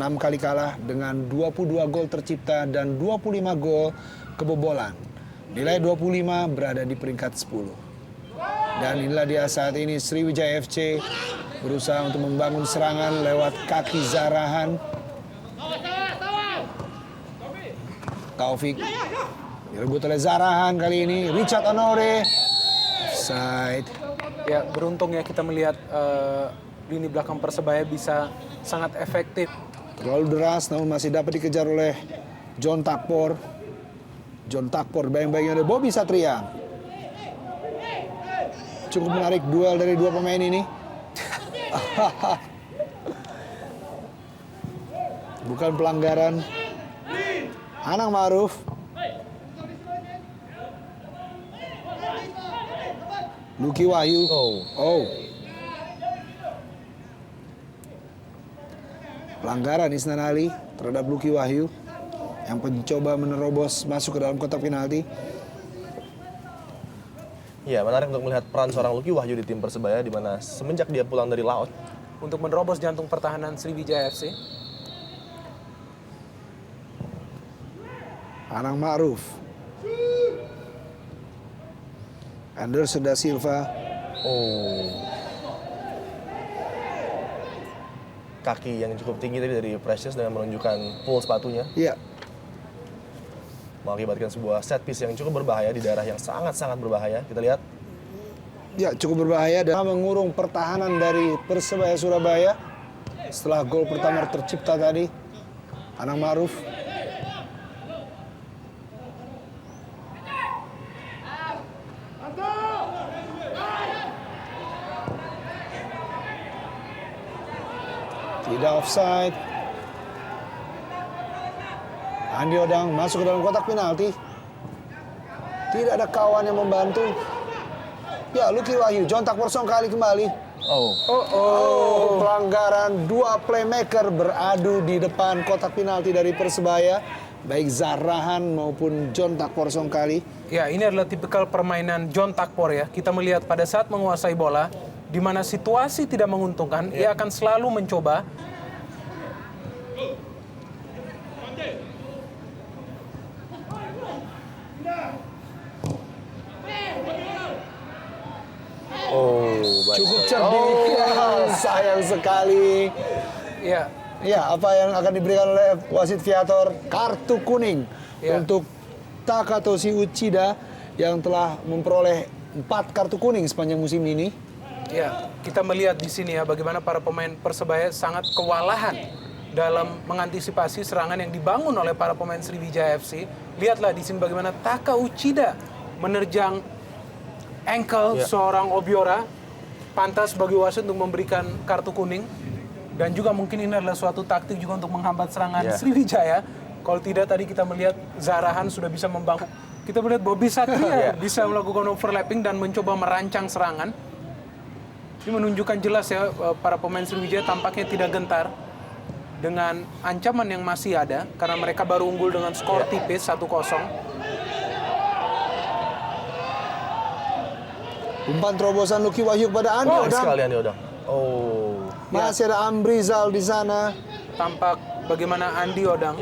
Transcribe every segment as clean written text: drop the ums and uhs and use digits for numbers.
6 kali kalah dengan 22 gol tercipta dan 25 gol kebobolan. Nilai 25 berada di peringkat 10. Dan inilah dia saat ini Sriwijaya FC berusaha untuk membangun serangan lewat kaki Zarahan. Taufik direbut oleh Zarahan kali ini. Richard Anore offside. Ya, beruntung ya kita melihat lini belakang Persebaya bisa sangat efektif. Terlalu deras namun masih dapat dikejar oleh John Takpor. John Takpor bayang-bayangnya oleh Bobby Satria. Cukup menarik duel dari dua pemain ini. Bukan pelanggaran. Anang Ma'ruf. Lucky Wahyu. Oh. Pelanggaran Isnan Ali terhadap Lucky Wahyu yang mencoba menerobos masuk ke dalam kotak penalti. Ya, menarik untuk melihat peran seorang Lucky Wahyu di tim Persebaya, di mana semenjak dia pulang dari laut Untuk menerobos jantung pertahanan Sriwijaya FC. Anang Ma'ruf. Anderson da Silva. Kaki yang cukup tinggi tadi dari Precious dengan menunjukkan pull sepatunya, Iya. mengakibatkan sebuah set piece yang cukup berbahaya di daerah yang sangat-sangat berbahaya. Kita lihat. Ya, cukup berbahaya dan mengurung pertahanan dari Persebaya Surabaya. Setelah gol pertama tercipta tadi, Anang Ma'ruf. Tidak offside. Andi Odang masuk ke dalam kotak penalti. Tidak ada kawan yang membantu. Ya, Lucky Wahyu, John Takpor kali kembali. Pelanggaran dua playmaker beradu di depan kotak penalti dari Persebaya. Baik Zarahan maupun John Takpor kali. Ya, ini adalah tipikal permainan John Takpor ya. Kita melihat pada saat menguasai bola, di mana situasi tidak menguntungkan, ia akan selalu mencoba. Cukup cerdik. Sayang sekali. Ya, Ya, apa yang akan diberikan oleh wasit Viator? Kartu kuning untuk Takatoshi Uchida yang telah memperoleh 4 kartu kuning sepanjang musim ini. ya, kita melihat di sini ya bagaimana para pemain Persebaya sangat kewalahan dalam mengantisipasi serangan yang dibangun oleh para pemain Sriwijaya FC. Lihatlah di sini bagaimana Taka Uchida menerjang ankle seorang Obiora, pantas bagi wasit untuk memberikan kartu kuning. Dan juga mungkin ini adalah suatu taktik juga untuk menghambat serangan Sriwijaya. Kalau tidak tadi kita melihat Zarahan sudah bisa membangun. Kita melihat Bobby Satria bisa melakukan overlapping dan mencoba merancang serangan. Ini menunjukkan jelas ya para pemain Sriwijaya tampaknya tidak gentar dengan ancaman yang masih ada karena mereka baru unggul dengan skor tipis 1-0. Umpan terobosan Lucky Wahyu kepada Andi Baik Odang. sekali Andi Odang. Masih ada Amrizal di sana. Tampak bagaimana Andi Odang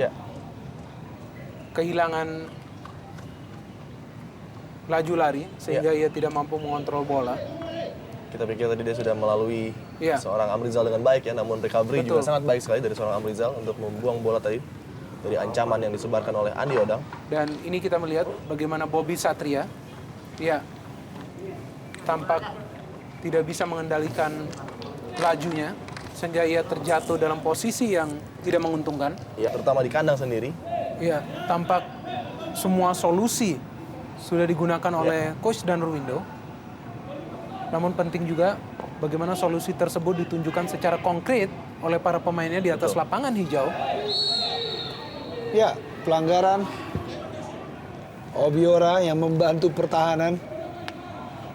kehilangan laju lari sehingga ia tidak mampu mengontrol bola. Kita pikir tadi dia sudah melalui seorang Amrizal dengan baik ya, namun recovery juga sangat baik sekali dari seorang Amrizal untuk membuang bola tadi dari ancaman yang disebarkan oleh Andi Odang. Dan ini kita melihat bagaimana Bobby Satria tampak tidak bisa mengendalikan lajunya sehingga ia terjatuh dalam posisi yang tidak menguntungkan. Ya, terutama di kandang sendiri. Ya, tampak semua solusi sudah digunakan oleh Coach Dan Ruwindo. Namun penting juga bagaimana solusi tersebut ditunjukkan secara konkret oleh para pemainnya di atas lapangan hijau. Ya, pelanggaran Obiora yang membantu pertahanan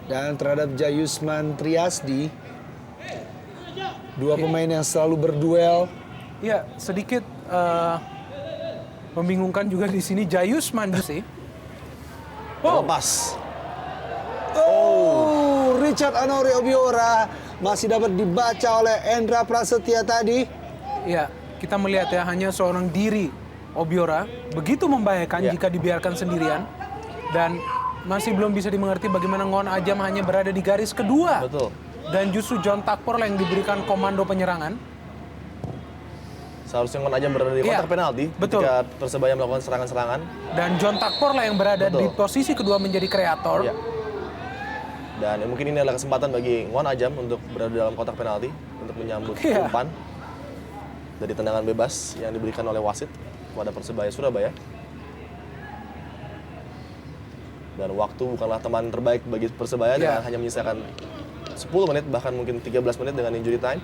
dan terhadap Jayusman Triasdi. Dua pemain yang selalu berduel. Ya, sedikit membingungkan juga di sini Jayusman sih. Lepas. Richard Anore Obiora masih dapat dibaca oleh Endra Prasetya tadi. Ya, kita melihat ya hanya seorang diri Obiora begitu membahayakan jika dibiarkan sendirian, dan masih belum bisa dimengerti bagaimana Ngon Ajam hanya berada di garis kedua. Betul. Dan justru John Takpor yang diberikan komando penyerangan. Seharusnya Ngon Ajam berada di kotak penalti ketika Persebaya melakukan serangan-serangan. Dan John Takpor lah yang berada di posisi kedua menjadi kreator. Iya. Dan mungkin ini adalah kesempatan bagi Ngon Ajam untuk berada dalam kotak penalti untuk menyambut umpan dari tendangan bebas yang diberikan oleh wasit kepada Persebaya Surabaya. Dan waktu bukanlah teman terbaik bagi Persebaya dengan hanya menyisakan 10 menit bahkan mungkin 13 menit dengan injury time.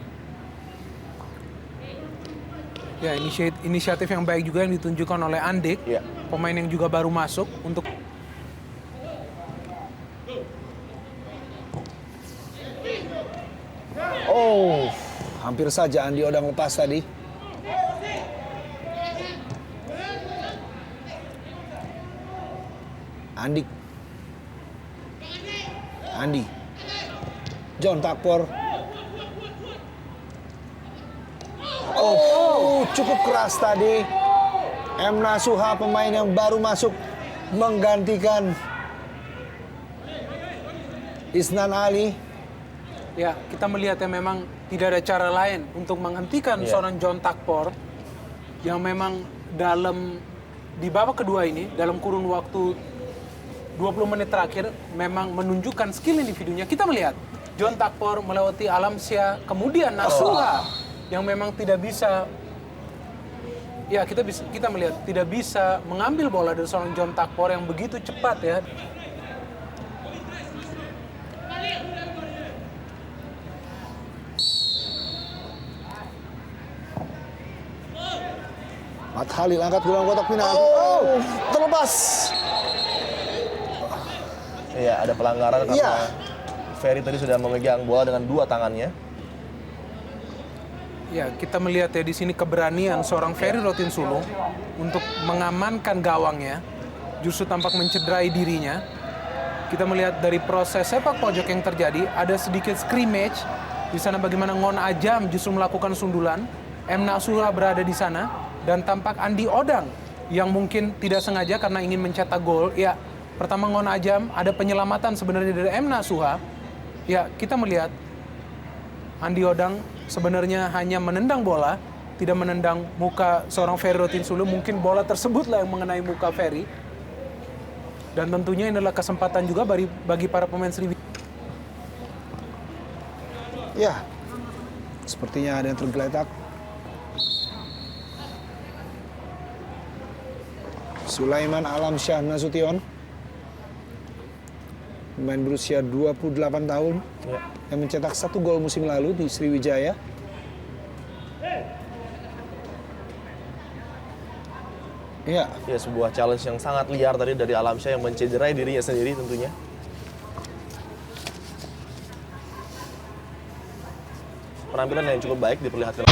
Ya, inisiatif yang baik juga yang ditunjukkan oleh Andik, pemain yang juga baru masuk untuk hampir saja Andi Odang lepas tadi. Andi. John Takpor. Cukup keras tadi. M. Nasuha, pemain yang baru masuk, menggantikan Isnan Ali. Ya, kita melihat ya memang tidak ada cara lain untuk menghentikan seorang John Takpor yang memang di babak kedua ini, dalam kurun waktu 20 menit terakhir, memang menunjukkan skill individunya. Kita melihat John Takpor melewati Alamsyah, kemudian Nasuha yang memang tidak bisa, kita melihat tidak bisa mengambil bola dari seorang John Takpor yang begitu cepat ya. Mat Halil angkat ke dalam kotak penalti. Terlepas. Iya, ada pelanggaran karena Ferry tadi sudah memegang bola dengan dua tangannya. Ya, kita melihat ya di sini keberanian seorang Ferry Rotinsulu untuk mengamankan gawangnya, justru tampak mencederai dirinya. Kita melihat dari proses sepak pojok yang terjadi, ada sedikit scrimmage di sana bagaimana Ngon Ajam justru melakukan sundulan, M. Nasuha berada di sana, dan tampak Andi Odang yang mungkin tidak sengaja karena ingin mencetak gol. Ya, pertama Ngon Ajam ada penyelamatan sebenarnya dari M. Nasuha. Ya, kita melihat Andi Odang sebenarnya hanya menendang bola, tidak menendang muka seorang Ferry Rotinsulu. Mungkin bola tersebutlah yang mengenai muka Ferry. Dan tentunya ini adalah kesempatan juga bagi para pemain Sriwijaya. Ya, sepertinya ada yang tergeletak. Sulaiman Alamsyah Nasution, pemain berusia 28 tahun yang mencetak 1 gol musim lalu di Sriwijaya. Ya, sebuah challenge yang sangat liar tadi dari Alamsyah yang mencederai dirinya sendiri tentunya. Penampilan yang cukup baik diperlihatkan.